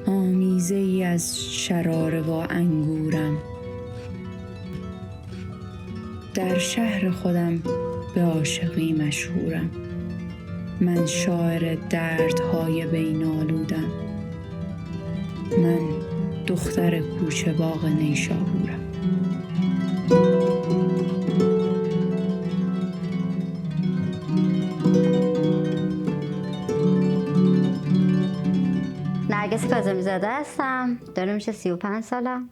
آمیزه ای از شراره و انگورم، در شهر خودم به عاشقی مشهورم. من شاعر دردهای بین‌آلودم، من دختر کوچه باغ نیشابورم. نرگس کاظمی زاده هستم. دارم میشه 35 سالم.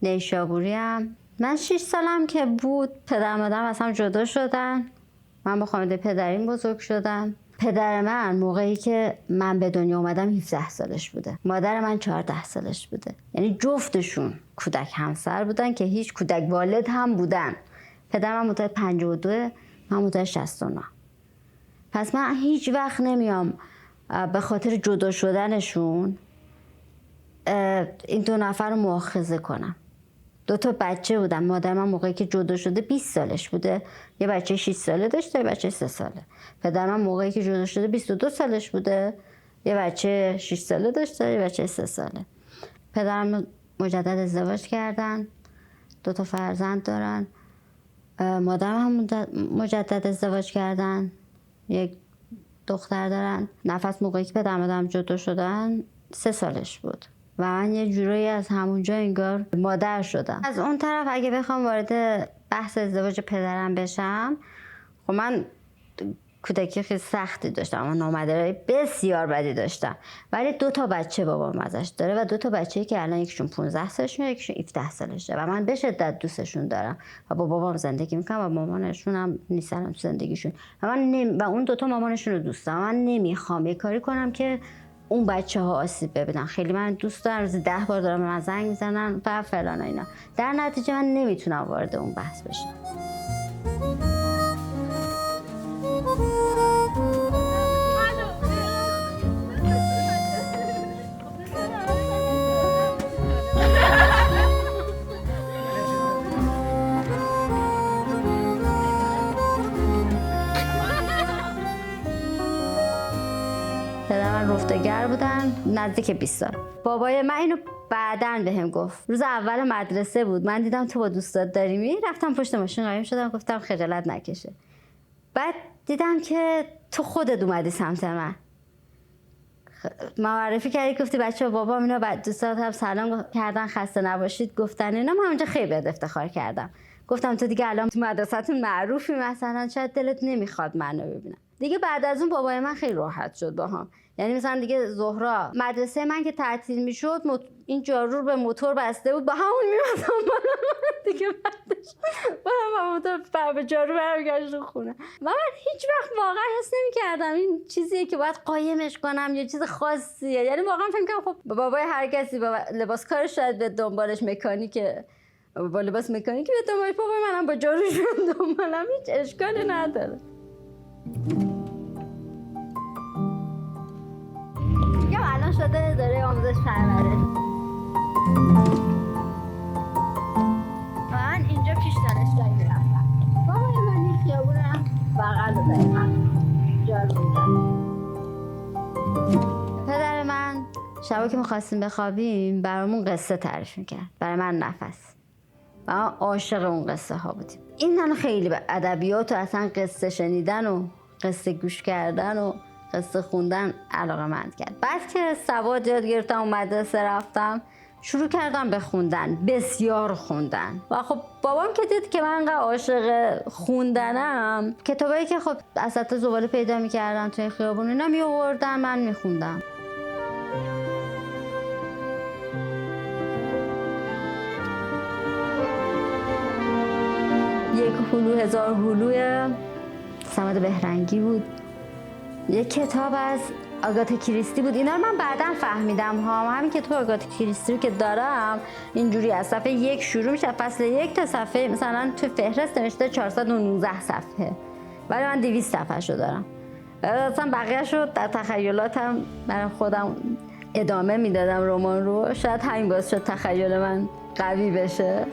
نیشابوریم. من 6 سالم که بود پدر مادرم از هم جدا شدن. من با خانواده پدریم بزرگ شدم. پدر من موقعی که من به دنیا اومدم 17 سالش بوده. مادر من 14 سالش بوده. یعنی جفتشون کودک همسر بودن که هیچ کودک والد هم بودن. پدر من متولد 52، من متولد 69. پس من هیچ وقت نمیام به خاطر جدا شدنشون این دو نفر رو مؤاخذه کنم. 2 تا بچه بودن. مادر من موقعی که جدا شده 20 سالش بوده. یه بچه 6 ساله داشته، یه بچه 3 ساله. پدر من موقعی که جدا شده 22 سالش بوده. یه بچه 6 ساله داشته، یه بچه 3 ساله. پدرم مجدد ازدواج کردن. 2 تا فرزند دارن. مادرم هم مجدد ازدواج کردن. یک دختر دارن. نفس موقعی که پدر مادرم جدا شدن 3 سالش بود و من یه جورایی از همونجا انگار مادر شدم. از اون طرف اگه بخوام وارد بحث ازدواج پدرم بشم، خب من کودکی خیلی سختی داشتم، اما نامادری بسیار بدی داشتم، ولی 2 تا بچه بابام ازش داره و 2 تا بچه‌ای که الان یکیشون 15 سالشونه، یکیشون 17 سالشه و من به شدت دوستشون دارم و با بابام زندگی میکنم و مامانشون هم نیستن تو زندگیشون و من و اون 2 تا مامانشون رو دوست دارم. من نمیخوام یه کاری کنم که اون بچه‌ها آسیب ببینن. خیلی من دوست دارم، روزی 10 بار دارم به من زنگ میزنن و فلان اینا. در نتیجه من نمیتونم وارد اون بحث بشم. پدر من رفتگر بودن نزدیک 20 سال. بابای من اینو بعدن بهم گفت. روز اول مدرسه بود، من دیدم تو با دوستات داری میری، رفتم پشت ماشین قایم شدم، گفتم خجالت نکشه. بعد دیدم که تو خودت اومدی سمت من، معرفی کردی، گفتی بچه بابام اینا بعد دوستات هم سلام کردن، خسته نباشید گفتن اینا. من اونجا خیلی بهت افتخار کردم. گفتم تو دیگه الان تو مدرسه‌تون معروفی، مثلا شاید دلت نمیخواد منو ببینم. دیگه بعد از اون بابای من خیلی راحت شد باهام. یعنی مثلا دیگه ظهرا مدرسه من که تعطیل میشد این جارو به موتور بسته بود، با همون میمدم دیگه بعدش با موتور به جارو برمیگشت خونه. من هیچ وقت واقعا حس نمی‌کردم این چیزیه که باید قایمش کنم یا چیز خاصیه. یعنی واقعا فکر کنم خب بابای هر کسی با لباس کارش شاید به دنبالش مکانیکه، با لباس مکانیکی به دنبالش، بابای منم با جاروش به دنبالم، هیچ اشکالی نداره. دیگه الان شده داره آموزش پرورش. من اینجا پیش دانشگاهی میرفتم. بابای من این خیابونم بغل داره جارو میزنه. پدر من شبا که میخواستیم بخوابیم برامون قصه تعریف میکرد، برای من نفس. و ما عاشق اون قصه ها بودیم. این من خیلی به ادبیات و اصلا قصه شنیدن و قصه گوش کردن و قصه خوندن علاقه‌مند کرد. بعد که سواد یاد گرفتم و مدرسه رفتم، شروع کردم به خوندن، بسیار خوندن. و خب بابام که دید که من انقدر عاشق خوندنم، کتابایی که خب اساتید زباله پیدا می‌کردن توی خیابون اینا می‌آوردن، من می‌خوندم. یک هلو هزار هلوی صمد بهرنگی بود. یک کتاب از آگاتا کریستی بود. اینا رو من بعداً فهمیدم ها. همین کتاب آگاتا کریستی رو که دارم اینجوری از صفحه 1 شروع میشه، فصل 1 تا صفحه مثلا تو فهرست نوشته 419 صفحه، ولی من 200 صفحه شو دارم. اصلا بقیه‌اش رو در تخیلاتم برای خودم ادامه میدادم رمان رو. شاید همین باعث شد تخیل من قوی بشه.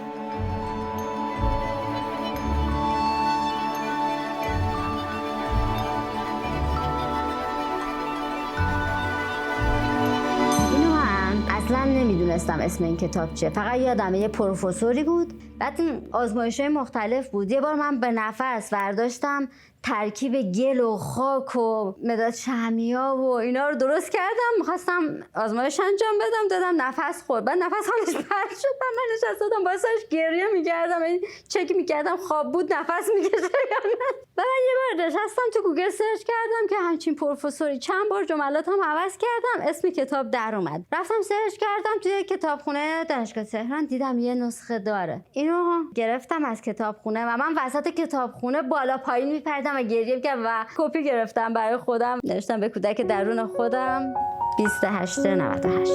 اصلا نمیدونستم اسم این کتاب چیه، فقط یادمه یه پروفسوری بود. بعد این آزمایش‌های مختلف بود. یه بار من به نفس برداشتم ترکیب گل و خاک و مداد شهمی‌ها و اینا رو درست کردم، می‌خواستم آزمایش انجام بدم، دادم نفس خورد، بعد نفس حالش بد شد، من نشسته بودم واسش گریه می‌کردم، این چک می‌کردم خواب بود نفس می‌کشه یا نه. بعد یه بار نشستم تو گوگل سرچ کردم که همچین پروفسوری، چند بار جملاتم عوض کردم، اسم کتاب در اومد. رفتم سرچ کردم توی کتابخونه دانشگاه تهران، دیدم یه نسخه داره. اینو گرفتم از کتابخونه و من وسط کتابخونه بالا پایین می‌پریدم و گریه می‌کردم و کپی گرفتم برای خودم، نوشتم به کودک درون خودم 28/98.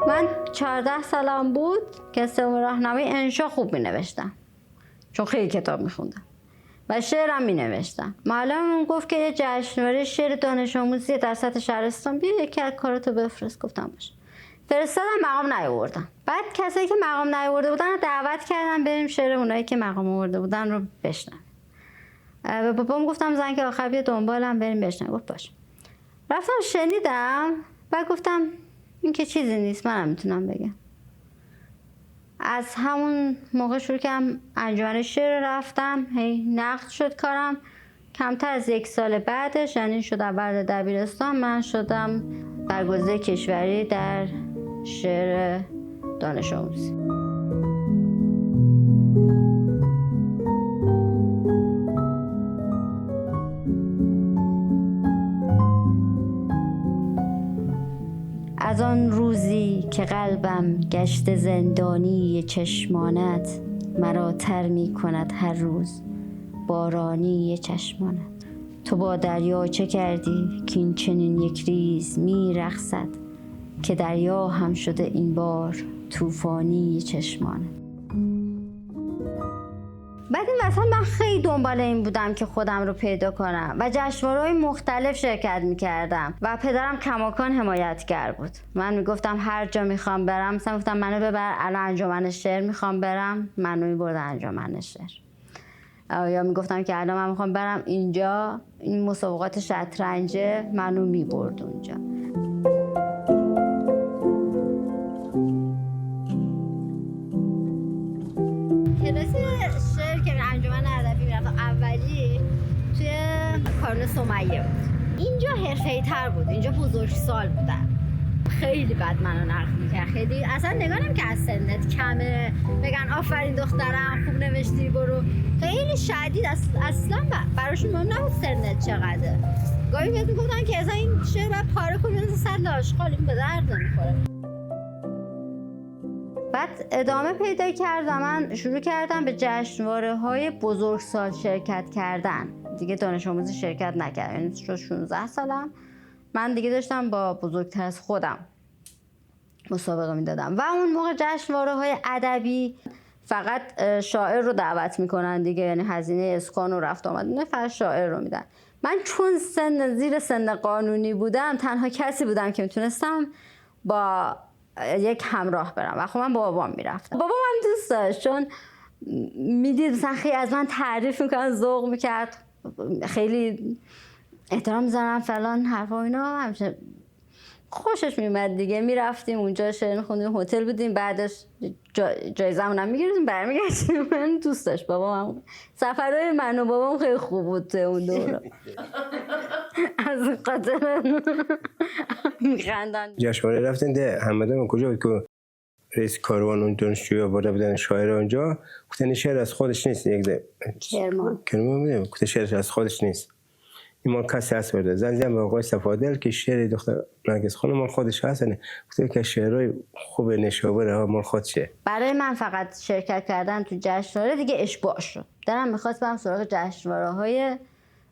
من 14 سالم بود که سوم راهنمای انشا خوب می‌نوشتم، چون خیلی کتاب می‌خوندم و شعرم می‌نوشتم. معلمم گفت که یه جشنواره شعر دانش آموزی در سطح شهرستان بیا یکی از کاراتو بفرست. گفتم باشه. فرستادم، مقام نیاوردم. بعد کسایی که مقام نیاورده بودن رو دعوت کردم بریم شعر اونایی که مقام آورده بودن رو بشنویم. به بابام گفتم زنگ آخر بیا دنبالم بریم بشنویم. گفت باشه. رفتم شنیدم، بعد گفتم این که چیزی نیست، منم میتونم بگم. از همون موقع شروع کردم انجمن شعر رفتم، هی نقد شد کارم. کمتر از 1 سال بعدش، یعنی شد اول دبیرستان، من شدم برگزیده کشوری در شعر دانش آموزی. از آن روزی که قلبم گشت زندانی چشمانت، مرا تر می کند هر روز بارانی چشمانت. تو با دریا چه کردی که این چنین یک ریز می رقصد، که دریا هم شده این بار طوفانی چشمانت. بعد این وسط من خیلی دنبال این بودم که خودم رو پیدا کنم و جشنواره‌های مختلف شرکت می‌کردم و پدرم کماکان حمایتگر بود. من میگفتم هر جا میخوام برم، مثلا گفتم منو ببر الان انجمن شعر میخوام برم، منو میبرد انجمن شعر. یا میگفتم که الان من میخوام برم اینجا، این مسابقات شطرنج، منو میبرد اونجا. کلاس شعر که انجمن ادبی میرفتم اولی توی کارون سمیه بود. اینجا حرفه‌ای تر بود، اینجا بزرگسال بودن، خیلی بد منو نقد می‌کرد، خیلی اصلا نگاه که از سنت کمه، بگن آفرین دخترم خوب نوشتی برو، خیلی شدید، اصلا براشون مهم نبود سنت چقدره. گاهی بهت میگفتن که اصلا این شعر باید پاره کنی بزن سر لاشخال، این به درد نمیخوره. بعد ادامه پیدا کرد و من شروع کردم به جشنواره‌های بزرگسال شرکت کردن. دیگه دانش آموزی شرکت نکردم، یعنی شد 16 سالم من دیگه داشتم با بزرگتر از خودم مسابقه میدادم. و اون موقع جشنواره‌های ادبی فقط شاعر رو دعوت میکنن دیگه، یعنی هزینه اسکان و رفت آمد نه، فقط شاعر رو میدن. من چون زیر سن قانونی بودم، تنها کسی بودم که میتونستم با یک همراه برم و خب من با بابام میرفتم. بابام هم دوست داشت، چون میدید مثلا خیلی از من تعریف میکنن، ذوق میکرد، خیلی احترام میذارم فلان حرفا اینا، همیشه خوشش میومد دیگه. میرفتیم اونجا شعر میخوندیم، هتل بودیم، بعدش جایزمون هم میگرفتیم برمیگشتیم. من دوست داشت بابام، سفرهای من و بابام خیلی خوب بود تو اون دوره. از خاطر میخندن. جشنواره رفتن ده همدان کجا بود که رئیس کاروان اون دانشجویا آورده بودن شاعر اونجا، گفتن شعر از خودش نیست، یک کرمان میگم گفت شعر از خودش نیست، این مال کسی هست برده. زنگ به آقای صفادل که شعر دختر نرگس خانم مال خودش هست، نه گفته که شعرهای خوب نشابره ها مال خودشه. برای من فقط شرکت کردن تو جشنواره دیگه اشباع شد، دلم میخواست برم سراغ جشنواره‌های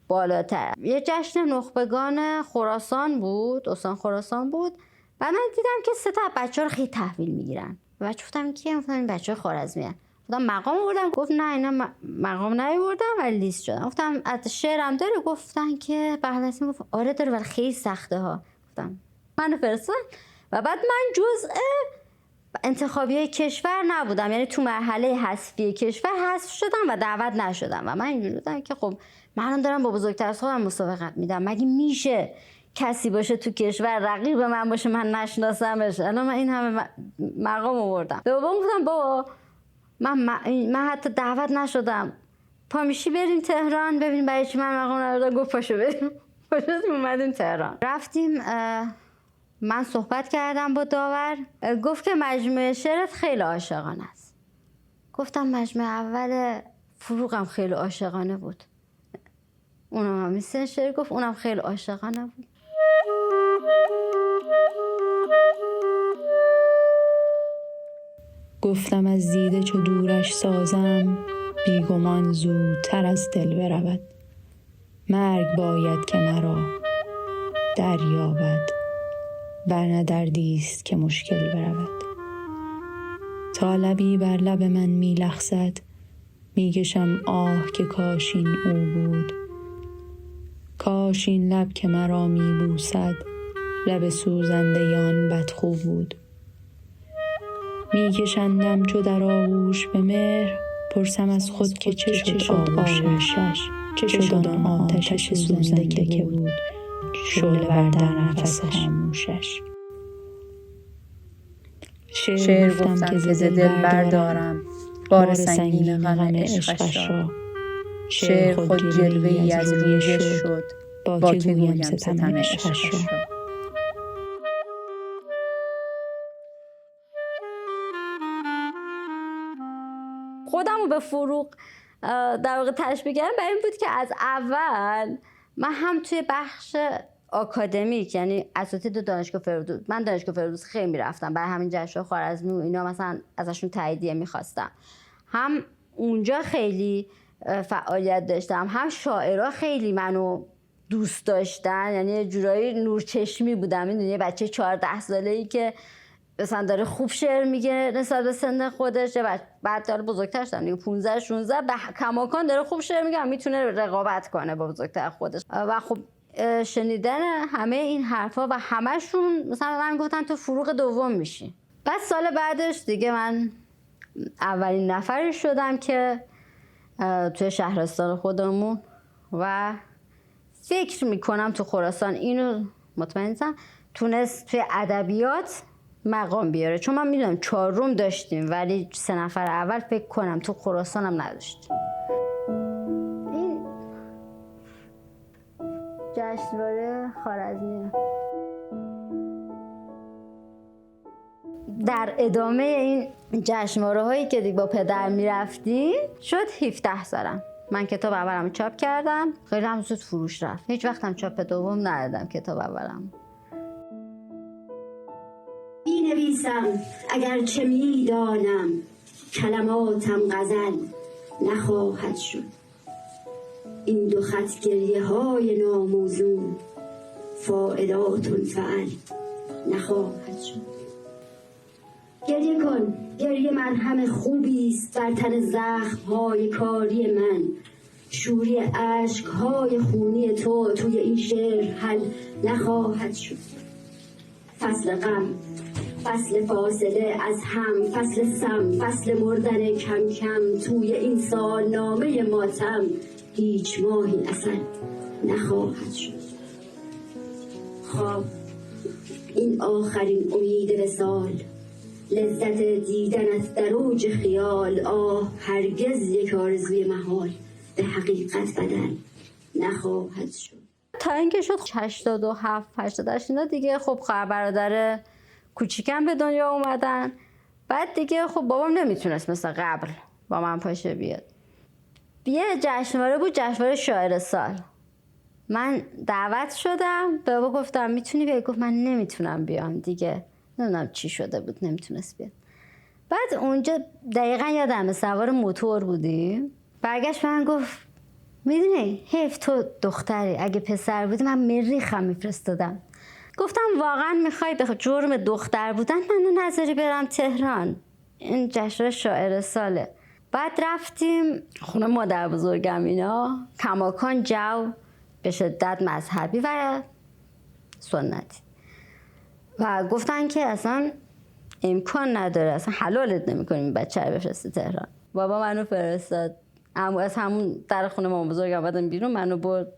بالاتر. یه جشن نخبگان خراسان بود، استان خراسان بود، و من دیدم که 3 تا بچه‌ها رو خیلی تحویل میگیرن. بچه‌ها گفتم کیه؟ گفتم این بچه‌های خوارزمیان. گفتم مقام آوردن؟ گفت نه اینا مقام نیاوردن ولی لیست شدن. گفتم از شعرم داره؟ گفتن که بهرام گفت آره داره ولی خیلی سخته ها. گفتم منو فرستن. و بعد من جزء انتخابیه کشور نبودم، یعنی تو مرحله حذفی کشور حذف شدم و دعوت نشدم. و من اینجوری بودم که خب من دارم با بزرگتر از خودم مسابقه میدم، مگه میشه کسی باشه تو کشور رقیب من باشه من نشناسمش، الان من این همه مقام آوردم. به بابام گفتم بابا من حتی دعوت نشدم، پا میشی بریم تهران ببینیم برای چی من مقام ندادم. گفت پاشو بریم. پاشو اومدیم تهران. رفتیم من صحبت کردم با داور، گفت که مجموعه شعرت خیلی عاشقانه است. گفتم مجموعه اول فروغم خیلی عاشقانه بود. اونم هم مثل شعر گفت اونم خیلی عاشقانه بود. گفتم از دیده چو دورش سازم، بیگمان زودتر از دل برود. مرگ باید که مرا دریابد، ورنه دردیست که مشکل برود. تا لبی بر لب من می لغزد، می کشم آه که کاش این او بود. کاش این لب که مرا می بوسد، لب سوزنده آن بدخو بود. می کشندم چو در آغوش به مهر، پرسم از خود که چه شد آغوشش، چه شد آن آتش سوزنده که بود شعله ور در نفس خاموشش. شعر گفتم که ز دل بردارم بار سنگین غم عشقش را. شعر خود جلوه‌ای از رویش شد، با که گویم ستم عشقش را. خودمو به فروغ در واقع تشبیه کردم برای این بود که از اول من هم توی بخش آکادمیک، یعنی اساتید دانشگاه فردوس، من دانشگاه فردوس خیلی میرفتم برای همین جشن خوارزمی و اینا، مثلا ازشون تاییدیه میخواستم، هم اونجا خیلی فعالیت داشتم، هم شاعرها خیلی منو دوست داشتن، یعنی یه جورایی نورچشمی بودم. میدونی یه بچه 14 ساله‌ای که مثلا داره خوب شعر میگه نسبت به سن خودش، بعد داره بزرگتر شدم دیگه 15 16 به کماکان داره خوب شعر میگه، میتونه رقابت کنه با بزرگتر خودش. و خب شنیدن همه این حرفا و همشون مثلا من گفتن تو فروغ دوم میشی. بعد سال بعدش دیگه من اولین نفری شدم که توی شهرستان خودمون و فکر میکنم تو خراسان، اینو مطمئنم، تونست توی ادبیات مقام بیاره، چون من میدونم 4 روم داشتیم ولی 3 نفر اول فکر کنم تو خراسان هم نداشتیم. این جشنواره خوارزمی در ادامه این جشنواره هایی که دیگه با پدر میرفتیم شد 17 سالم. من کتاب اولم چاپ کردم، خیلی هم زود فروش رفت. هیچ وقتم چاپ دوم ندادم کتاب اولم. می نویسم اگرچه می دانم کلماتم غزل نخواهد شد. این 2 خط گریه های ناموزون فائداتون فعل نخواهد شد. گریه کن، گریه مرهم خوبی است بر تن زخم های کاری من. شوری عشق های خونی تو توی این شعر حل نخواهد شد. فصل غم، فصل فاصله از هم، فصل سم، فصل مردن کم کم توی این سالنامه ماتم هیچ ماهی اصلا نخواهد شد. خواب، این آخرین امید وصال، لذت دیدنت در اوج خیال. آه هرگز یک آرزوی محال به حقیقت بدل نخواهد شد. تا اینکه شد 87 88 اینا دیگه خب خواهر برادر کوچیکم به دنیا اومدن. بعد دیگه خب بابام نمیتونست مثل قبل با من پاشه بیاد. یه جشنواره بود، جشنواره شاعر سال. من دعوت شدم، به بابا گفتم میتونی بیای؟ گفت من نمیتونم بیام دیگه، نمیدونم چی شده بود نمیتونست بیاد. بعد اونجا دقیقا یادمه سوار موتور بودیم، برگشت من گفت میدونی حیف تو دختری، اگه پسر بودی من مریخم میفرستادم. گفتم واقعا میخوای به جرم دختر بودن منو نذاری برم تهران؟ این جشن شاعر ساله. بعد رفتیم خونه مادر بزرگم، اینا کماکان جو به شدت مذهبی و سنتی و گفتن که اصلا امکان نداره، اصلا حلالت نمیکنیم بچه رو بفرستی تهران. بابا منو فرستاد، از همون در خونه مامان بزرگم بعدم بیرون منو برد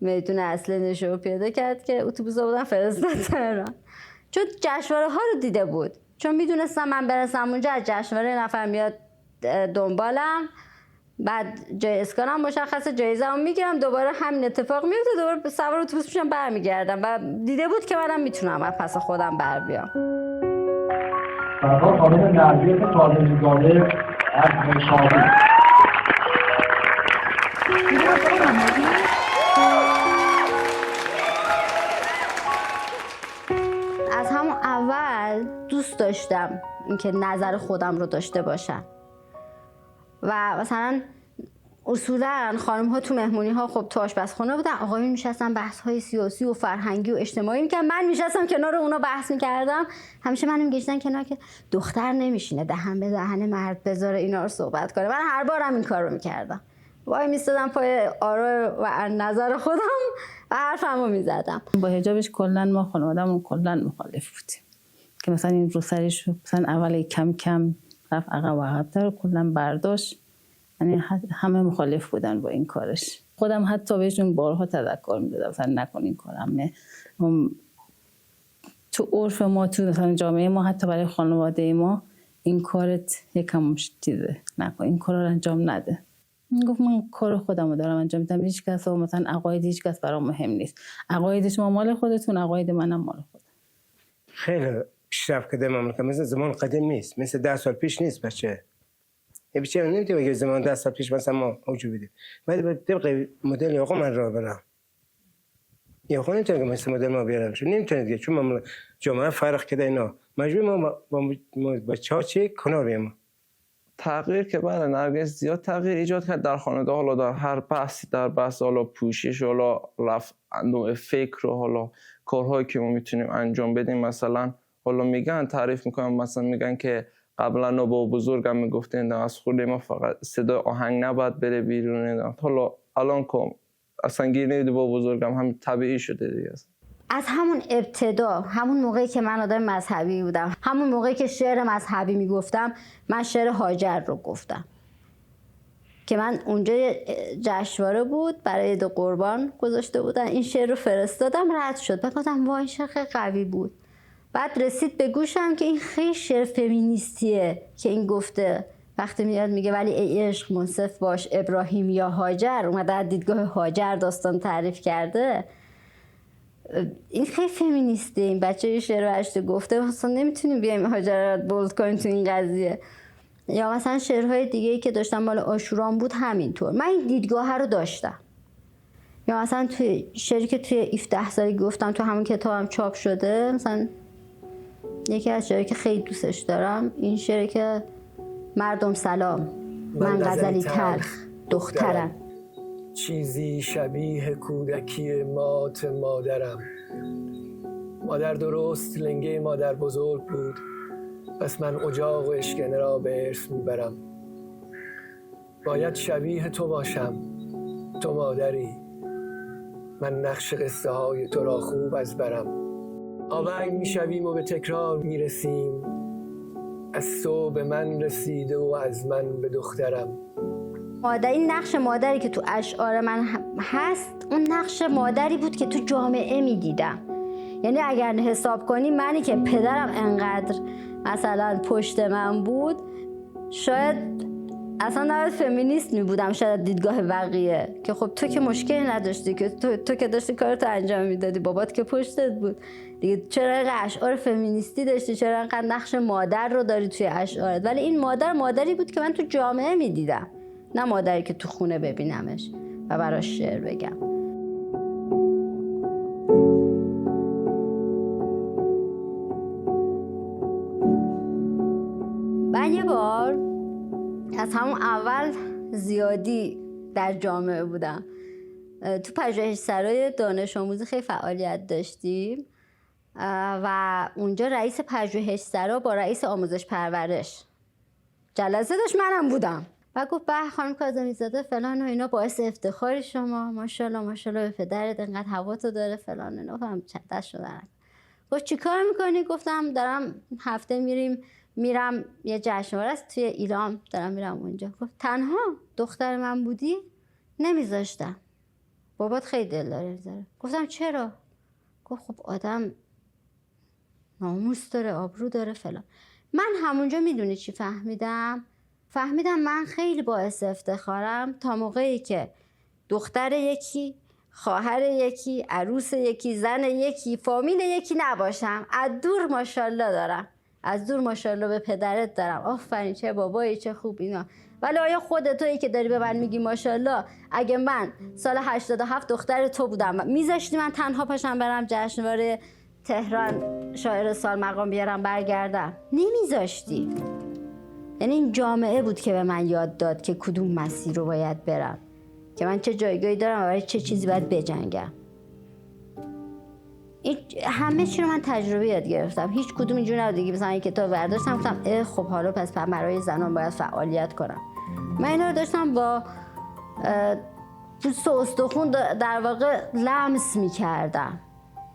میدون اصلی نشو پیدا کرد که اتوبوس بودن فرستاد تهران، چون جشنواره ها رو دیده بود، چون میدونستم من برسم اونجا از جشنواره نفر میاد دنبالم، بعد جای اسکانم مشخصه، جایزه‌مو میگیرم، دوباره همین اتفاق میفته، دوباره سوار اتوبوس میشم برمیگردم و دیده بود که منم میتونم از پس خودم بر بیام. بعدا خانم نرگس تازه‌زاده از شاهی. از همون اول دوست داشتم اینکه نظر خودم رو داشته باشم و مثلا اصولا خانم ها تو مهمونی ها خب تو آشپزخونه بودن، آقایون میشستن بحث های سیاسی و فرهنگی و اجتماعی میکردن، من میشستم کنار اونا بحث میکردم، همیشه منو میگشتن کنار که دختر نمیشینه دهن به دهن مرد بذاره اینا رو صحبت کنه. من هر بارم این کار رو میکردم، وای میستادم پای آرا و نظر خودم و حرفمو میزدم. با حجابش کلا ما خانواده‌مون کلا مخالف بودیم که مثلا این رو سرش مثلا اول کم کم رفت عقب و عقب‌تر کلا برداشت، یعنی همه مخالف بودن با این کارش. خودم حتی بهشون بارها تذکر میدادم مثلا نکن این کارم. تو عرف ما، تو مثلا جامعه ما، حتی برای خانواده ما این کارت یکم چیزه، نکن این کارا رو انجام نده. گفت من کار خودمو دارم انجام میدم، هیچ کس مثلا عقاید هیچ کس برام مهم نیست، عقاید شما مال خودتون، عقاید منم مال خودم. خیلی پیشرفت کرده مملکت، مثل زمان قدیم نیست، مثل 10 سال پیش نیست. بچه یه بچه نمیتونه بگه زمان 10 سال پیش مثلا ما اوجو بودیم، ولی طبق مدل آقا من راه برم. یا خود نمیتونه مثل مدل ما بیارم، چون نمیتونه دیگه، چون جامعه فرق کرده اینا، مجبور ما با بچه‌ها چی کنار بیام. تغییر که بله نرگس زیاد تغییر ایجاد کرد در خانواده، حالا در هر بحثی، در بحث حالا پوشش، حالا رفع نوع فکر و حالا کارهایی که ما میتونیم انجام بدیم. مثلا حالا میگن تعریف میکنم، مثلا میگن که قبلا با بزرگم میگفتن از خورده ما فقط صدای آهنگ نباید بره بیرون، حالا الان که اصلا گیر نمیده با بزرگم، هم طبیعی شده دیگه. از همون ابتدا، همون موقعی که من آدم مذهبی بودم، همون موقعی که شعر مذهبی میگفتم، من شعر هاجر رو گفتم که من اونجا جشنواره بود برای عید قربان گذاشته بودن، این شعر رو فرستادم، رد شد. بعد گفتم وای شعر خیلی قوی بود. بعد رسید به گوشم که این خیلی شعر فمینیستیه که این گفته، وقتی میاد میگه ولی ای عشق منصف باش ابراهیم یا هاجر، اومده از دیدگاه هاجر داستان تعریف کرده. این خیلی فمینیسته، این بچه یه شعر رو هشته گفته، مثلا نمیتونیم بیایم هاجر رو بولد کنیم تو این قضیه. یا مثلا شعرهای دیگه‌ای که داشتم مال عاشوران بود همینطور، من این دیدگاه رو داشتم. یا مثلا توی شعری که توی 17 سالی گفتم تو همون کتابم چاپ شده، مثلا یکی از شعری که خیلی دوستش دارم این شعری که مردم سلام من غزلی تلخ دخترم، چیزی شبیه کودکی مات مادرم. مادر درست لنگه مادر بزرگ بود، پس من اجاق و اشکنه را به ارث میبرم. باید شبیه تو باشم، تو مادری، من نقش قصه های تو را خوب از برم. آونگ میشویم و به تکرار میرسیم، از تو به من رسیده و از من به دخترم. مادر، این نقش مادری که تو اشعار من هست، اون نقش مادری بود که تو جامعه میدیدم. یعنی اگر حساب کنی منی که پدرم انقدر مثلا پشت من بود، شاید اصلا نباید فمینیست میبودم، شاید دیدگاه بقیه که خب تو که مشکلی نداشتی، که تو که داشتی کارتو انجام میدادی، بابات که پشتت بود دیگه، چرا اینقدر اشعار فمینیستی داشتی، چرا اینقدر نقش مادر رو داری توی اشعارت. ولی این مادری بود که من تو جامعه میدیدم، نه مادری که تو خونه ببینمش و براش شعر بگم. من یه بار از همون اول زیادی در جامعه بودم. تو پژوهشسرای دانش آموزی خیلی فعالیت داشتیم و اونجا رئیس پژوهشسرا با رئیس آموزش پرورش جلسه داشت، منم بودم و گفت به خانم کاظمی زاده فلان و اینا، باعث افتخاری شما، ماشاءالله ماشاءالله به پدرت انقدر هواتو داره فلان اینا. هم دست شدن. گفت چی کار میکنی؟ گفتم دارم هفته میرم یه جشنواره است توی ایران، دارم میرم اونجا. گفت تنها دختر من بودی؟ نمیذاشتم. بابات خیلی دل داره میذاره. گفتم چرا؟ گفت خب آدم ناموس داره، آبرو داره فلان. من همونجا میدونی چی فهمیدم من خیلی باعث افتخارم تا موقعی که دختر یکی، خواهر یکی، عروس یکی، زن یکی، فامیل یکی نباشم. از دور ماشاءالله دارم، از دور ماشاءالله به پدرت دارم، آفرین چه بابایی چه خوب اینا. ولی آیا خودت تویی که داری به من میگی ماشاءالله اگه من سال 87 دختر تو بودم میذاشتی من تنها پاشم برم جشنواره تهران شاعر سال مقام بیارم برگردم؟ نمیذاشتی. یعنی این جامعه بود که به من یاد داد که کدوم مسیر رو باید برم، که من چه جایگاهی دارم و برای چه چیزی باید بجنگم. همه چی رو من تجربه یاد گرفتم. هیچ کدوم اینجور نبود دیگه مثلا این کتاب برداشتم گفتم خب حالا پس برای زنان باید فعالیت کنم. من اینا رو داشتم با پوست و استخون در واقع لمس می‌کردم.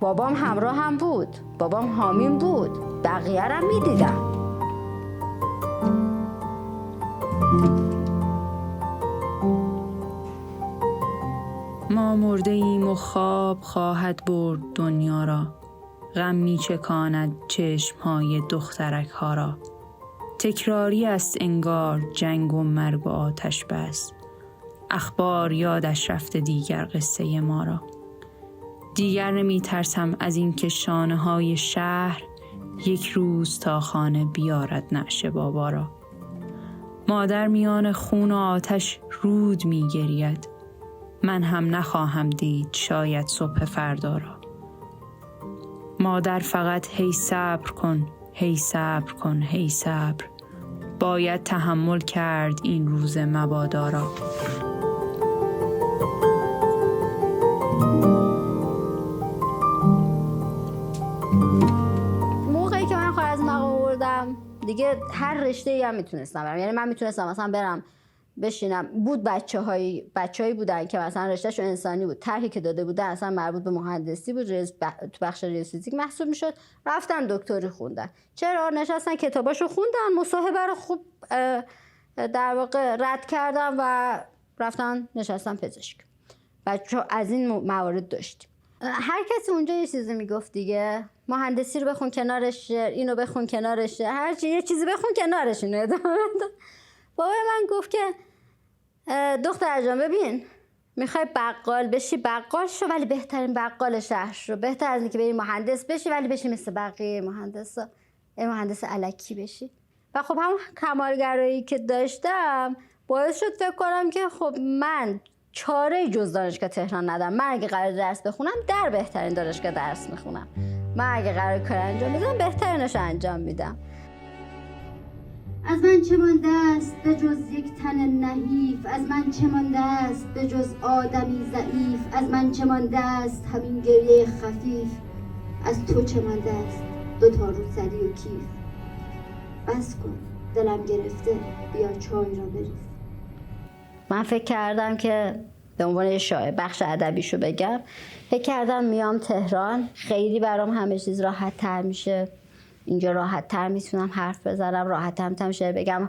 بابام همراه هم بود، بابام حامیم بود، بقیه رو می‌دیدم. ما مرده ایم و خواب خواهد برد دنیا را، غم می چکاند چشمهای دخترک ها را. تکراری است انگار جنگ و مرگ و آتش بس، اخبار یادش رفته دیگر قصه ما را. دیگر نمی ترسم از این که شانه های شهر یک روز تا خانه بیارد نعش بابا را. مادر میان خون و آتش رود می گرید، من هم نخواهم دید شاید صبح فردا را. مادر فقط هی صبر کن، هی صبر کن، هی صبر، باید تحمل کرد این روز مبادا را. موقعی که من خارج مقام آوردم دیگه هر رشته‌ای هم میتونستم برم. یعنی من میتونستم مثلا برم بشینم. بود بچه‌هایی بودن که مثلا رشتهشون انسانی بود، طرحی که داده بودن اصلا مربوط به مهندسی بود، تو بخش ریاضیفیزیک محسوب میشد، رفتن دکتری خوندن. چرا؟ نشستن کتاباشو خوندن، مصاحبه رو خوب در واقع رد کردن و رفتن نشستن پزشک. بچه‌ها از این موارد داشتیم. هر کسی اونجا یه چیزی میگفت دیگه، مهندسی رو بخون کنارش، اینو بخون کنارش، هر چی یه چیزی بخون کنارش. اینو بابای من گفت که دختر جان ببین، میخوای بقال بشی بقال شو، ولی بهترین بقال شهر شو. بهتر از اینکه بری مهندس بشی ولی بشی مثل بقیه مهندسا، مهندس الکی بشی. و خب همون کمالگرایی که داشتم باعث شد فکر کنم که خب من چاره جز دانشگاه تهران ندارم. من اگه قرار درس بخونم در بهترین دانشگاه درس میخونم. من اگه قرار کار انجام بدم بهترینش انجام میدم. از من چه مانده است به جز یک تن نحیف، از من چه مانده است به جز آدمی ضعیف، از من چه مانده است همین گریه خفیف، از تو چه مانده است دوتا روسری و کیف. بس کن دلم گرفته، بیا چای را بریز. من فکر کردم که به عنوان شاعر بخش ادبیشو بگم، فکر کردم میام تهران خیلی برام همه چیز راحت تر میشه، اینجا راحت تر میتونم حرف بزنم، راحت تر میتونم شعر بگم،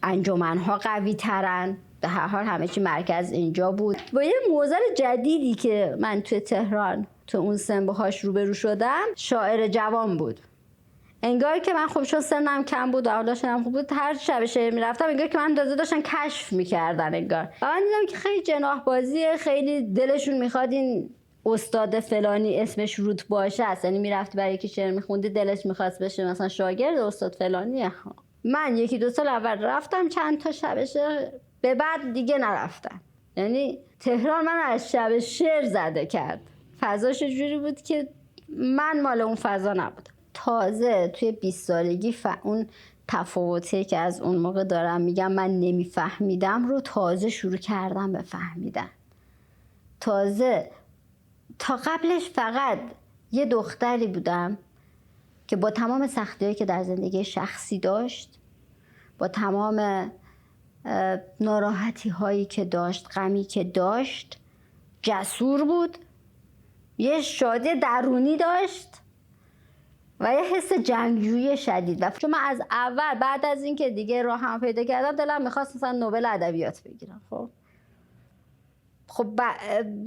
انجمنها قوی ترن، به هر حال همه چی مرکز اینجا بود. با یه موزل جدیدی که من توی تهران تو اون سن باهاش روبرو شدم، شاعر جوان بود. انگار که من خب چون سنم کم بود و اولاشم خوب بود، هر شب شعر میرفتم انگار که من داشتن کشف میکردن انگار. و من دیدم که خیلی جناح بازیه، خیلی دلشون میخواد این استاد فلانی اسمش روت باشه است. یعنی میرفتی برای یکی شعر میخوندی دلش میخواست بشه مثلا شاگرد استاد فلانیه. من یکی دو سال اول رفتم چند تا شب شعر، به بعد دیگه نرفتم. یعنی تهران من از شب شعر زده کرد. فضاش جوری بود که من مال اون فضا نبودم. تازه توی 20 سالگی اون تفاوتی که از اون موقع دارم میگم من نمیفهمیدم رو تازه شروع کردم به فهمیدن. تازه تا قبلش فقط یه دختری بودم که با تمام سختی‌هایی که در زندگی شخصی داشت، با تمام ناراحتی‌هایی که داشت، غمی که داشت، جسور بود، یه شادی درونی داشت و یه حس جنگجویی شدید. و چون من از اول بعد از اینکه دیگه راهم پیدا کردم دلم میخواست مثلا نوبل ادبیات بگیرم. خب خب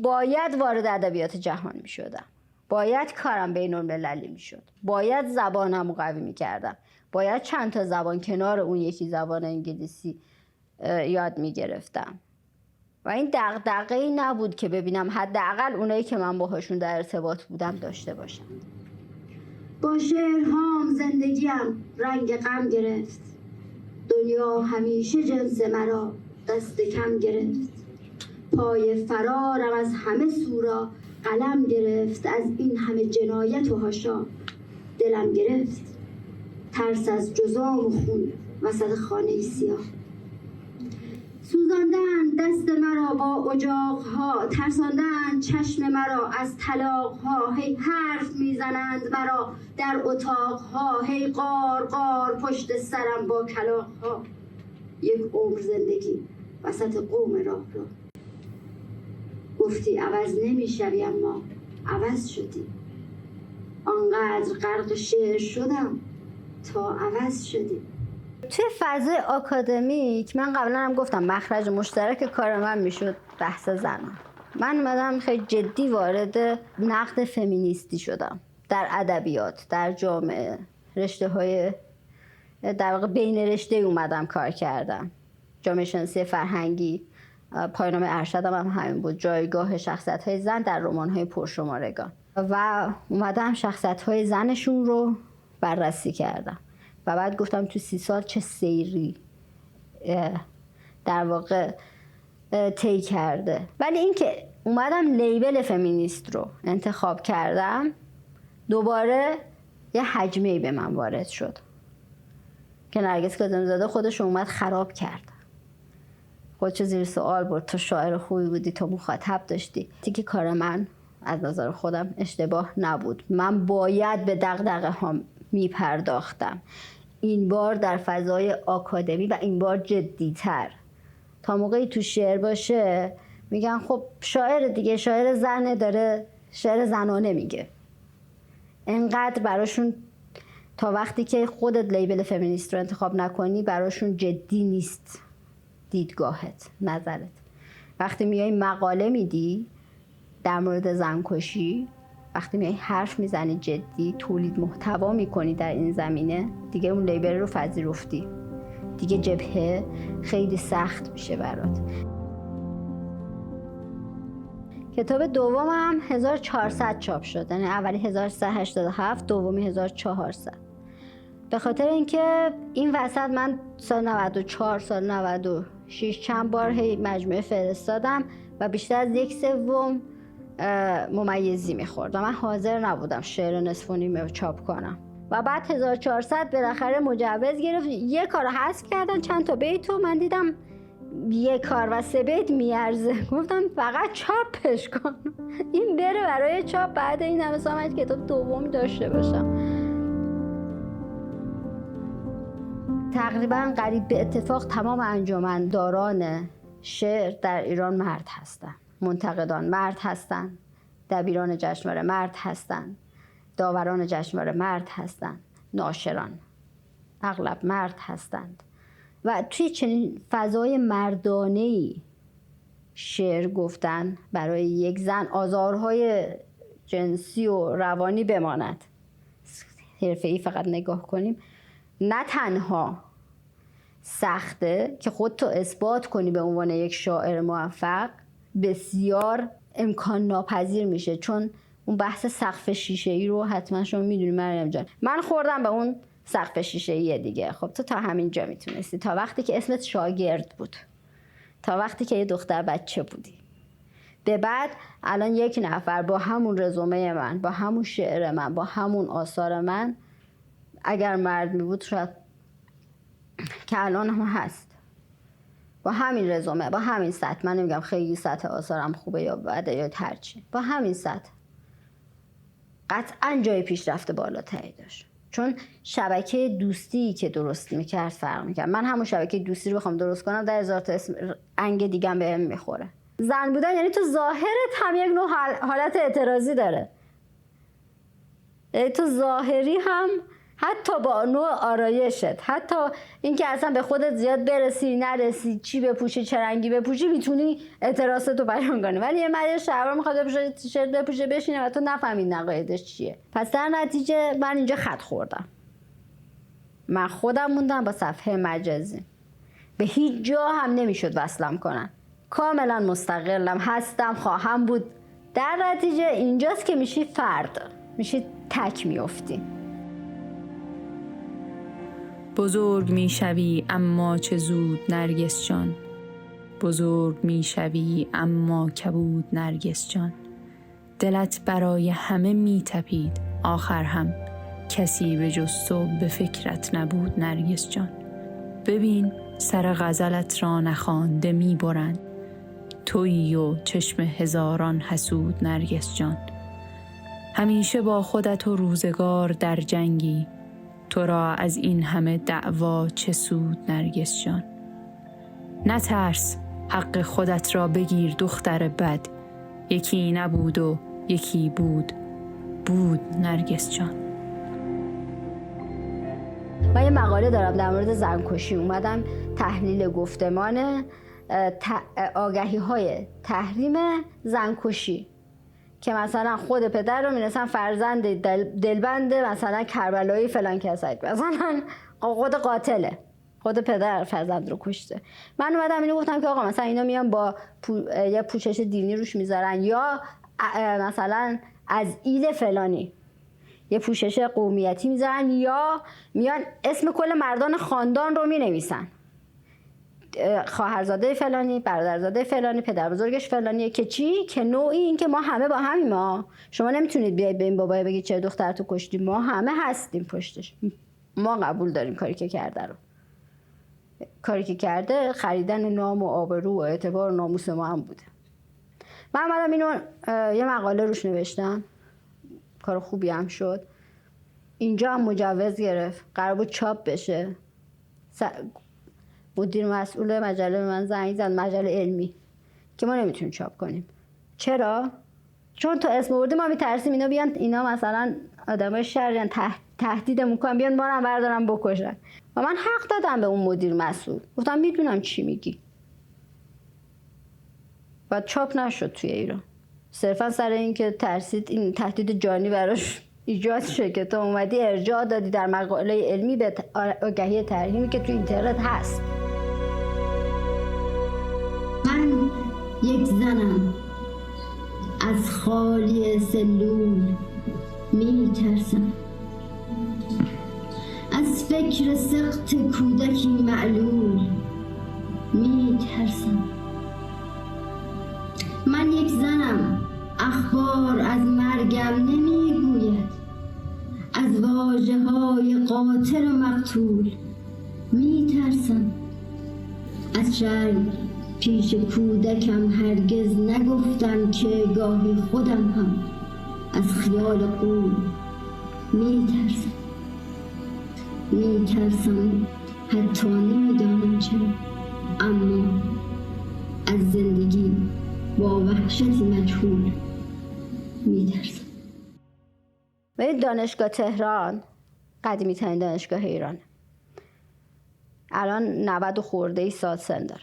باید وارد ادبیات جهان می شدم، باید کارم بین المللی می شد، باید زبانم قوی می کردم، باید چند تا زبان کنار اون یکی زبان انگلیسی یاد می گرفتم. و این دغدغه‌ای نبود که ببینم حداقل اونایی که من باهاشون در ارتباط بودم داشته باشم. با شعرهام زندگیم رنگ غم گرفت، دنیا همیشه جنس مرا دست کم گرفت. پای فرارم از همه سورا قلم گرفت، از این همه جنایت و حاشا دلم گرفت. ترس از جذام و خون وسط خانه سیاه، سوزاندن دست مرا با اجاقها، ترساندن چشم مرا از طلاقها. هی حرف میزنند مرا در اتاقها، هی قار قار پشت سرم با کلاغها. یک عمر زندگی وسط قوم راه را، گفتی عوض نمیشوی اما عوض شدی. آنقدر غرق شعر شدم تا عوض شدی. توی فضای آکادمیک من قبلا هم گفتم مخرج مشترک کار من میشد بحث زنان. من اومدم خیلی جدی وارد نقد فمینیستی شدم در ادبیات، در جامعه، رشته های در واقع بین رشته اومدم کار کردم. جامعه شناسی فرهنگی، پایان‌نامه ارشدم هم همین بود، جایگاه شخصیت‌های زن در رمان‌های پرشمارگان، و اومدم شخصیت‌های زنشون رو بررسی کردم و بعد گفتم تو 30 سال چه سیری در واقع طی کرده. ولی اینکه اومدم لیبل فمینیست رو انتخاب کردم، دوباره یه حجمه‌ای به من وارد شد که نرگس کاظمی‌زاده خودش اومد خراب کرد، خودشو زیر سوال برد. تو شاعر خوبی بودی، تو مخاطب داشتی. دیگه کار من از نظر خودم اشتباه نبود، من باید به دغدغه ها میپرداختم، این بار در فضای آکادمی و این بار جدی‌تر. تا موقعی تو شعر باشه میگن خب شاعر دیگه، شاعر زنه، داره شعر زنانه میگه. انقدر براشون تا وقتی که خودت لیبل فمینیست رو انتخاب نکنی براشون جدی نیست دیدگاهت، نظرت. وقتی میای مقاله میدی در مورد زنکشی، وقتی میای حرف میزنی جدی، تولید محتوا میکنی در این زمینه، دیگه اون لیبل رو پذیرفتی، دیگه جبهه خیلی سخت میشه برات. کتاب دومم 1400 چاپ شد، یعنی اولی 1387، دومی 1400. به خاطر اینکه این وسط من سال 94 سال 96 چند بار هی مجموعه فرستادم و بیشتر از 1/3 ممیزی میخورد و من حاضر نبودم شعر نصف و نیمه چاپ کنم. و بعد 1400 بالاخره مجوز گرفت، یه کار حذف کردن، چند تا بیتو من دیدم یه کار و 3 بیت میارزه، گفتم فقط چاپش کن این بره برای چاپ. بعد این همه سال من کتاب دومی داشته باشم. تقریبا قریب به اتفاق تمام انجمنداران شعر در ایران مرد هستن، منتقدان مرد هستن، دبیران جشنواره مرد هستن، داوران جشنواره مرد هستن، ناشران اغلب مرد هستند. و توی چنین فضای مردانه‌ای شعر گفتن برای یک زن آزارهای جنسی و روانی بماند، حرفه‌ای فقط نگاه کنیم، نه تنها سخته که خودتو اثبات کنی به عنوان یک شاعر موفق، بسیار امکان ناپذیر میشه. چون اون بحث سقف شیشه‌ای رو حتما شما میدونی مریم جان، من خوردم به اون سقف شیشه‌ای دیگه. خب تو تا همین جا میتونستی، تا وقتی که اسمت شاگرد بود، تا وقتی که یه دختر بچه بودی. به بعد الان یک نفر با همون رزومه من، با همون شعر من، با همون آثار من، اگر مرد می بود شاید که الان هم هست، با همین رزومه، با همین سطح، من نمیگم خیلی سطح آثارم خوبه یا بده یا هرچی، با همین سطح قطعا جای پیشرفت بالاتری داشت. چون شبکه دوستی که درست میکرد فرق میکرد. من همون شبکه دوستی رو بخوام درست کنم 10,000 تا اسم انگ دیگه هم بهم میخوره. زن بودن یعنی تو ظاهرت هم یک نوع حالت اعتراضی داره، یعنی تو ظاهری هم حتی با نوع آرایشت، حتی اینکه اصلا به خودت زیاد برسی نرسی، چی بپوشی چه رنگی بپوشی، میتونی اعتراضتو بیان کنی. ولی یه مرد شلوار میخواد بپوشه، تیشرت بپوشه، بشینه و تو نفهمی نقایدش چیه. پس در نتیجه من اینجا خط خوردم. من خودم موندم با صفحه مجازی. به هیچ جا هم نمیشد وصلم کنن. کاملا مستقلم هستم، خواهم بود. در نتیجه اینجاست که میشی فرد، میشی تک میافتی. بزرگ میشوی اما چه زود نرگس جان، بزرگ میشوی اما کبود نرگس جان. دلت برای همه میتپید، آخر هم کسی به جز تو به فکرت نبود نرگس جان. ببین سر غزلت را نخوانده میبرند، تویی و چشم هزاران حسود نرگس جان. همیشه با خودت و روزگار در جنگی، تو را از این همه دعوا چه سود نرگس جان. نترس حق خودت را بگیر دختر بد، یکی نبود و یکی بود نرگس جان. من یه مقاله دارم در مورد زنکشی، اومدم تحلیل گفتمان آگهی های تحریم زنکشی که مثلا خود پدر رو می‌نویسن فرزند دلبند مثلا کربلایی فلان کسایی، مثلا خود قاتله، خود پدر فرزند رو کشته. من اومدم اینو گفتم که آقا مثلا اینا میان با یه پوشش دینی روش میذارن، یا مثلا از ایل فلانی یه پوشش قومیتی میذارن، یا میان اسم کل مردان خاندان رو مینویسن، خواهرزاده فلانی، برادرزاده فلانی، پدر بزرگش فلانیه. که چی؟ که نوعی این که ما همه با همیم. ما شما نمیتونید بیاید به این بابای بگید چه دخترتو کشتی، ما همه هستیم پشتش، ما قبول داریم کاری که کرده رو. کاری که کرده خریدن نام و آبرو و اعتبار و ناموس ما هم بوده. من اومدم اینو یه مقاله روش نوشتم، کار خوبی هم شد. اینجا هم مجوز گرفت، قرار بود چاپ بشه. مدیر مسئول مجله به من زنگ زد، مجله علمی، که ما نمیتونیم چاپ کنیم. چرا؟ چون تو اسم آوردی ما میترسیم اینا بیان، اینا مثلا آدمای شرعن تهدیدمون کنن، بیان ما رو بردارن بکشن. و من حق دادم به اون مدیر مسئول، گفتم میدونم چی میگی. و چاپ نشد توی ایران، صرفا سر این که ترسید این تهدید جانی براش ایجاد شه که تو اومدی ارجاع دادی در مقاله علمی به آگهی تحریمی که تو اینترنت هست. من یک زنم از خالی سلول میترسم، از فکر سخت کودکی معلول میترسم. من یک زنم اخبار از مرگم نمیگوید، از واژه‌های قاتل و مقتول میترسم. از شرم پیش کودکم هرگز نگفتم که گاهی خودم هم از خیال قول میترسم. میترسم حتی نمیدانم چرا، اما از زندگی با وحشتی مجهول میترسم. و دانشگاه تهران قدیمی ترین دانشگاه ایران، الان 90 خورده ای سال سن داره.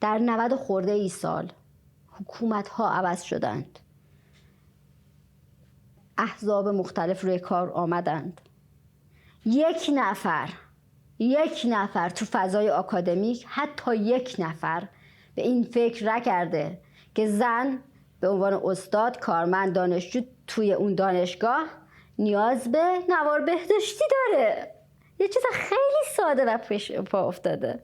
در 90 خورده ای سال حکومت ها عوض شدند، احزاب مختلف روی کار آمدند. یک نفر تو فضای آکادمیک، حتی یک نفر به این فکر نکرده که زن به عنوان استاد، کارمند، دانشجو توی اون دانشگاه نیاز به نوار بهداشتی داره. یه چیز خیلی ساده و پیش پا افتاده.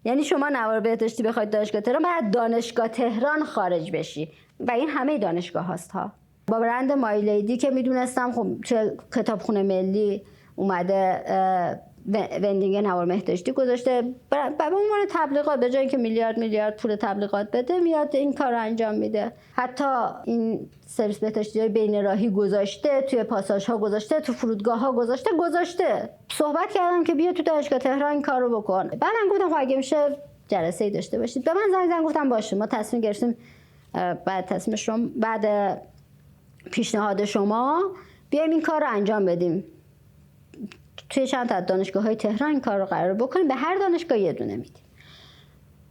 یعنی شما نوار بهداشتی بخواید دانشگاه تهران، باید دانشگاه تهران خارج بشی و این همه دانشگاه هاست ها. با برند مایلیدی که میدونستم خب چه کتابخونه ملی اومده وندینگ نوار بهداشتی گذاشته به عنوان تبلیغات، به جای اینکه میلیارد پول تبلیغات بده میاد این کار رو انجام میده. حتی این سرویس بهداشتی های بین راهی گذاشته، توی پاساژ ها گذاشته، تو فرودگاه ها گذاشته. صحبت کردم که بیا تو دانشگاه تهران این کار رو بکن. بعدم گفتم خب اگه میشه جلسه ای داشته باشید. به من زنگ گفتم باشه، ما تصمیم گرفتیم بعد پیشنهاد شما بیایم این کار رو انجام بدیم. توی چند تا دانشگاه‌های تهران این کار رو قرار بکنیم، به هر دانشگاه یه دونه میدیم.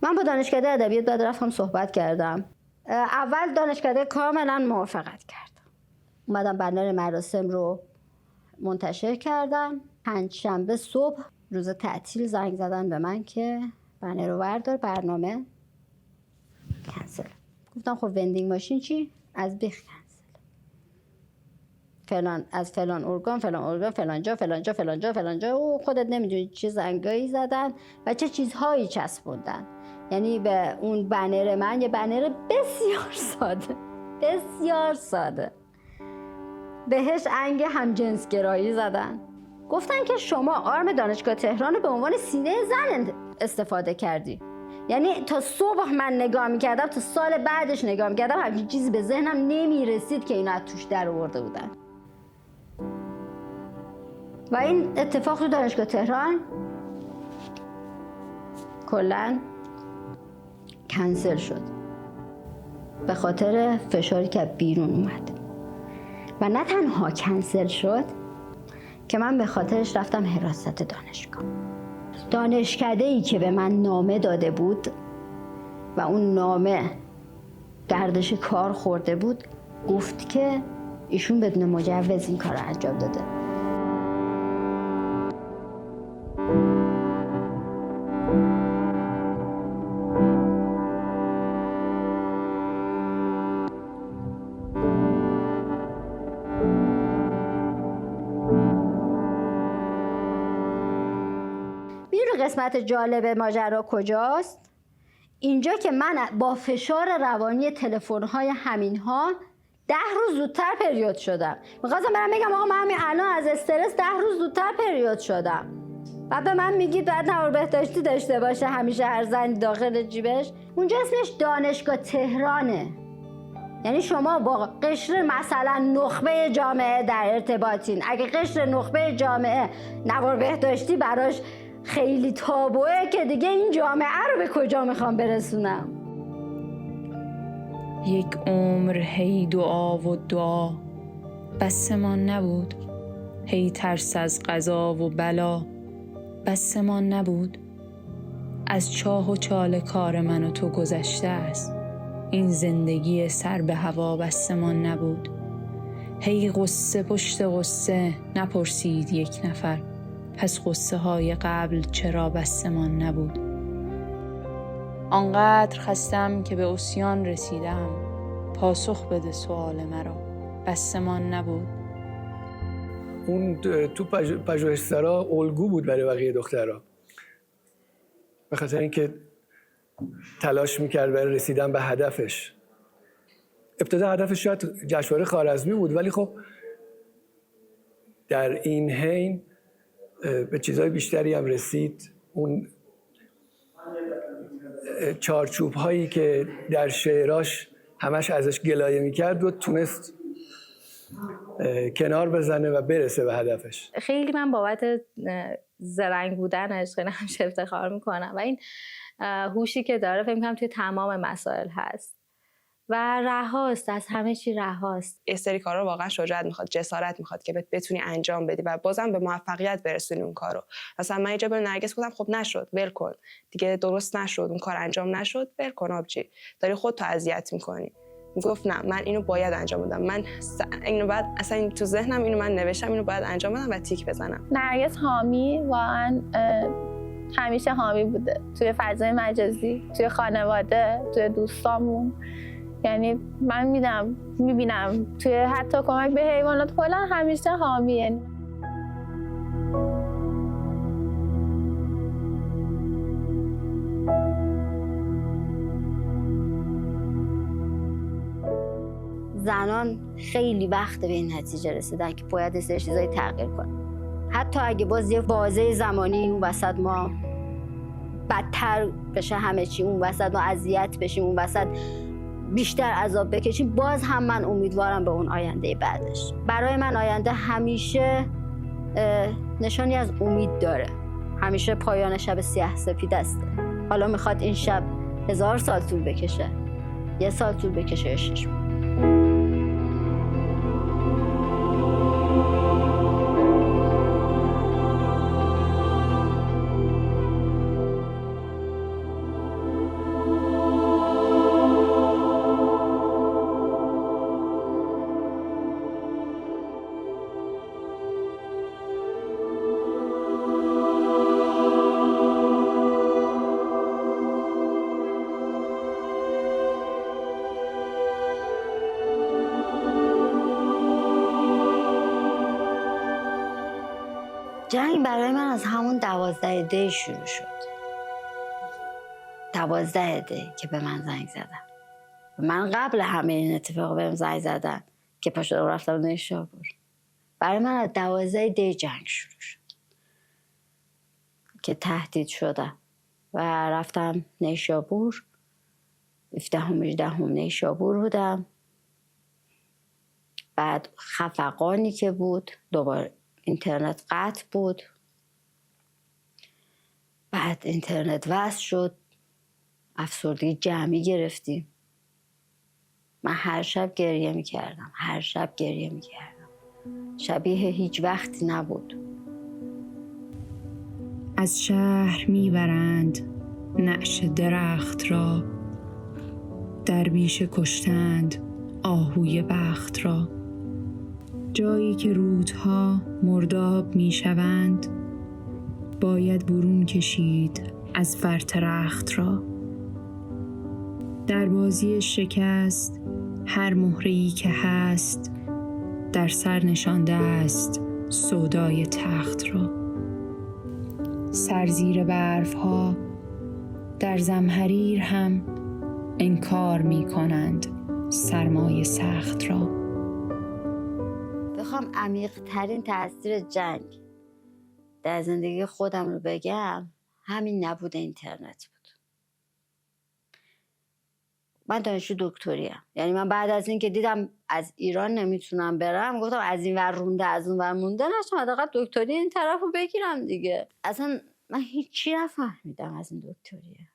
من با دانشکده ادبیات بعد رفتم صحبت کردم. اول دانشکده کاملا موافقت کرد. اومدم بنر مراسم رو منتشر کردم. پنجشنبه صبح روز تعطیل زنگ زدن به من که بنر رو بردار، برنامه کنسل. گفتم خب وندینگ ماشین چی؟ از بیخ کنسل. فلان از فلان ارگان فلان جا و خودت نمیدونی چه زنگایی زدن و چه چیزهایی چسبوندن. یعنی به اون بنر من یه بنر بسیار ساده بهش انگ همجنسگرایی زدن. گفتن که شما آرم دانشگاه تهران رو به عنوان سینه زن استفاده کردی. یعنی تا صبح من نگاه میکردم، تا سال بعدش نگاه میکردم، همچین چیزی به ذهنم نمیرسید که اینا از توش در آورده بودن. و این اتفاق تو دانشگاه تهران کلاً کنسل شد به خاطر فشاری که بیرون اومد. و نه تنها کنسل شد که من به خاطرش رفتم حراست دانشگاه. دانشکده‌ای که به من نامه داده بود و اون نامه گردش کار خورده بود، گفت که ایشون بدون مجوز این کار رو انجام داده. قسمت جالب ماجرا کجاست؟ اینجا که من با فشار روانی تلفن‌های همینها 10 روز زودتر پریود شدم. می‌خواستم برام بگم آقا من همین الان از استرس 10 روز زودتر پریود شدم. بعد به من میگید بعد نوار بهداشتی داشته باشه همیشه هر زنی داخل جیبش. اونجا اسمش دانشگاه تهرانه. یعنی شما با قشر مثلا نخبه جامعه در ارتباطین. اگه قشر نخبه جامعه نوار بهداشتی براش خیلی تابوه که دیگه این جامعه رو به کجا میخوام برسونم؟ یک عمر هی دعا و دعا بسمان نبود، هی ترس از قضا و بلا بسمان نبود. از چاه و چال کار من و تو گذشته است، این زندگی سر به هوا بسمان نبود. هی غصه پشت غصه نپرسید یک نفر، پس غصه های قبل چرا بسمان نبود. آنقدر خستم که به عصیان رسیدم، پاسخ بده سؤال مرا بسمان نبود. اون تو پژوهشگرا الگو بود برای بقیه دخترها، به خاطر اینکه تلاش میکرد برای رسیدن به هدفش. ابتدا هدفش شاید جشنواره خوارزمی بود، ولی خب در این حین به چیزهای بیشتری هم رسید. اون چارچوب هایی که در شعراش همش ازش گلایه میکرد و تونست کنار بزنه و برسه به هدفش. خیلی من بابت زرنگ بودنش خیلی همیشه افتخار میکنم و این هوشی که داره فکر میکنم توی تمام مسائل هست و رهاست، از همه چی رهاست. یه سری کارا واقعا شجاعت میخواد، جسارت میخواد که بتونی انجام بدی و بازم به موفقیت برسونی اون کارو. مثلا من اینجا به نرگس گفتم خب نشد، ول کن دیگه، درست نشد، اون کار انجام نشد، ول کن آبجی، داری خودتو اذیت میکنی. گفت نه من اینو باید انجام بدم، من اینو بعد اصلا این تو ذهنم اینو من نوشتم، اینو باید انجام بدم و تیک بزنم. نرگس حامی واقعا همیشه حامی بوده توی فضای مجازی، توی خانواده، توی دوستامون. یعنی من میبینم توی حتی کمک به حیوانات کلا همیشه حامیه. زنان خیلی وقت به این نتیجه رسیدن که باید یه سری چیزایی تغییر کنن. حتی اگه باز یه بازه زمانی اون وسط ما بدتر بشه همه چی، اون وسط ما اذیت بشیم، اون وسط بیشتر عذاب بکشیم، باز هم من امیدوارم به اون آینده بعدش. برای من آینده همیشه نشانی از امید داره، همیشه پایان شب سیاه سفید است. حالا میخواد این شب 1000 سال طول بکشه، 1 سال طول بکشه یا 6 ماه. جنگ برای من از همون 12 دی شروع شد. 12 دی که به من زنگ زدن. من قبل همه این اتفاق بهم زنگ زدن که پا شدم رفتم نیشابور. برای من از 12 دی جنگ شروع شد که تهدید شدم و رفتم نیشابور. 17 نیشابور بودم. بعد خفقانی که بود، دوباره اینترنت قطع بود. بعد اینترنت وصل شد، افسردگی جمعی گرفتیم. من هر شب گریه میکردم، شبیه هیچ وقتی نبود. از شهر میبرند نعش درخت را، در بیشه کشتند آهوی بخت را. جایی که رودها مرداب میشوند، باید برون کشید از فرط رخت را. در بازی شکست هر مهره‌ای که هست، در سر نشانده است سودای تخت را. سر زیر برفها در زمهریر هم انکار می کنند سرمای سخت را. بخوام عمیق ترین تاثیر جنگ در زندگی خودم رو بگم، همین نبود اینترنت بود. من دانشجو دکتریم، یعنی من بعد از این که دیدم از ایران نمیتونم برم، گفتم از این ور رونده از اون ور مونده نشم، حداقل دکتری این طرف رو بگیرم دیگه. اصلا من هیچی نفهمیدم از این دکتریه.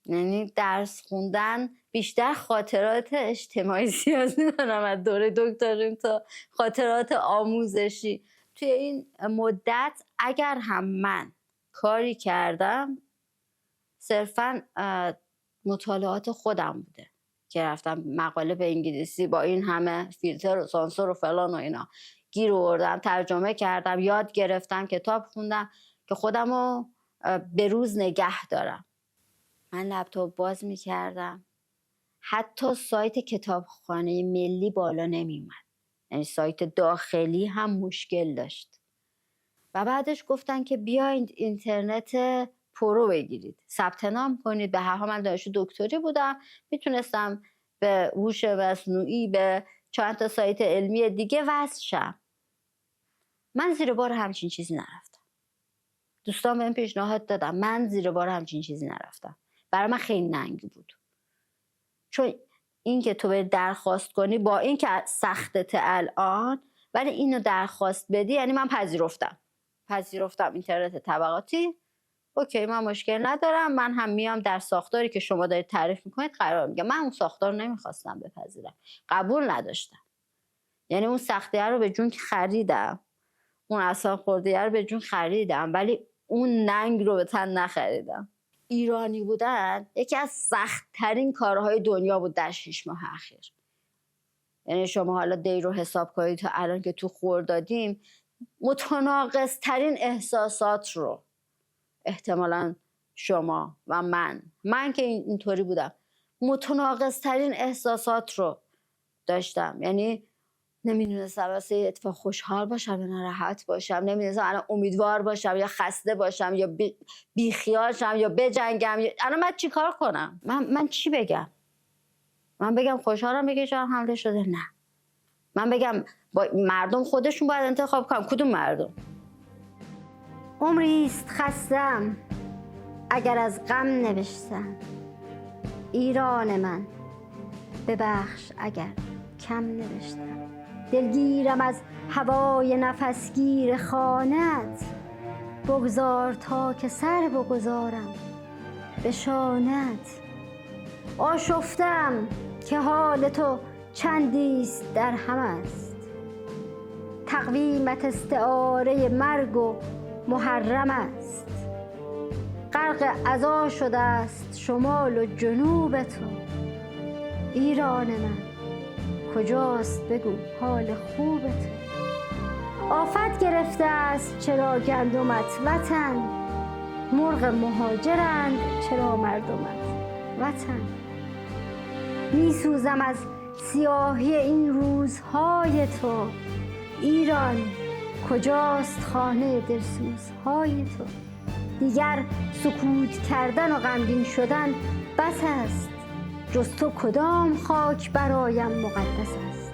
یعنی درس خوندن بیشتر خاطرات اجتماعی سیاسی دارم از دوره دکتریم تا خاطرات آموزشی. توی این مدت اگر هم من کاری کردم، صرفاً مطالعات خودم بوده که رفتم مقاله به انگلیسی با این همه فیلتر و سانسور و فلان و اینا گیر آوردم، ترجمه کردم، یاد گرفتم، کتاب خوندم که خودم رو به روز نگه دارم. من لپتاپ باز میکردم، حتی سایت کتابخانه ملی بالا نمیومد، یعنی سایت داخلی هم مشکل داشت. و بعدش گفتن که بیاید اینترنت پرو بگیرید، ثبت نام کنید. به هر حال من دانشجو دکتری بودم، میتونستم به هوش مصنوعی به چند تا سایت علمی دیگه وصل شم. من زیر بار همچین چیزی نرفتم. دوستان بهم پیشنهاد دادم، من زیر بار همچین چیزی نرفتم. برای من خیلی ننگی بود، چون این که تو بری درخواست کنی با این که سختته الان، ولی اینو درخواست بدی، یعنی من پذیرفتم اینترنت طبقاتی، اوکی من مشکل ندارم، من هم میام در ساختاری که شما دارید تعریف میکنید قرار میگم. من اون ساختار رو نمیخواستم بپذیرم، قبول نداشتم. یعنی اون سختیه رو به جون خریدم، اون اعصاب خوردیه رو به جون خریدم، ولی اون ننگ رو به تن نخریدم. ایرانی بودن یکی از سخت‌ترین کارهای دنیا بود در 6 ماه اخیر. یعنی شما حالا دی رو حساب کنید تا الان که تو خردادیم، متناقض ترین احساسات رو احتمالاً شما و من که اینطوری بودم، متناقض ترین احساسات رو داشتم. یعنی نمیدونستم واسه اتفاق خوشحال باشم یا ناراحت باشم، نمیدونستم الان امیدوار باشم یا خسته باشم یا بیخیال شم یا بجنگم. الان من چی کار کنم؟ من چی بگم؟ من بگم خوشحالم بگه جان حمله شده؟ نه. من بگم با مردم خودشون باید انتخاب کنم. کدوم مردم؟ عمریست خستم اگر از غم نوشتم، ایران من ببخش اگر کم نوشتم. دلگیرم از هوای نفسگیر خانت، بگذار تا که سر بگذارم به شانت. آشفتم که حال تو چندیست در هم است، تقویمت استعاره مرگ و محرم است. غرق عزا شده است شمال و جنوب تو، ایران من کجاست بگو حال خوب تو. آفت گرفته است چرا گندمت وطن، مرغ مهاجرند چرا مردمت وطن. می سوزم از سیاهی این روزهای تو، ایران کجاست خانه دلسوزهای تو؟ دیگر سکوت کردن و غمگین شدن بس است، جز تو کدام خاک برایم مقدس است.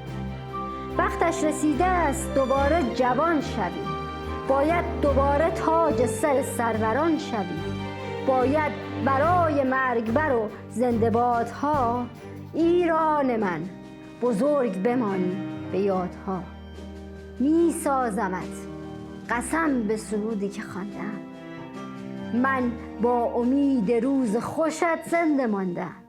وقتش رسیده است دوباره جوان شوی، باید دوباره تاج سر سروران شوی. باید برای مرگبر و زنده‌بادها ایران من بزرگ بمانی به یادها. می سازمت قسم به سرودی که خواندم، من با امید روز خوشت زنده ماندم.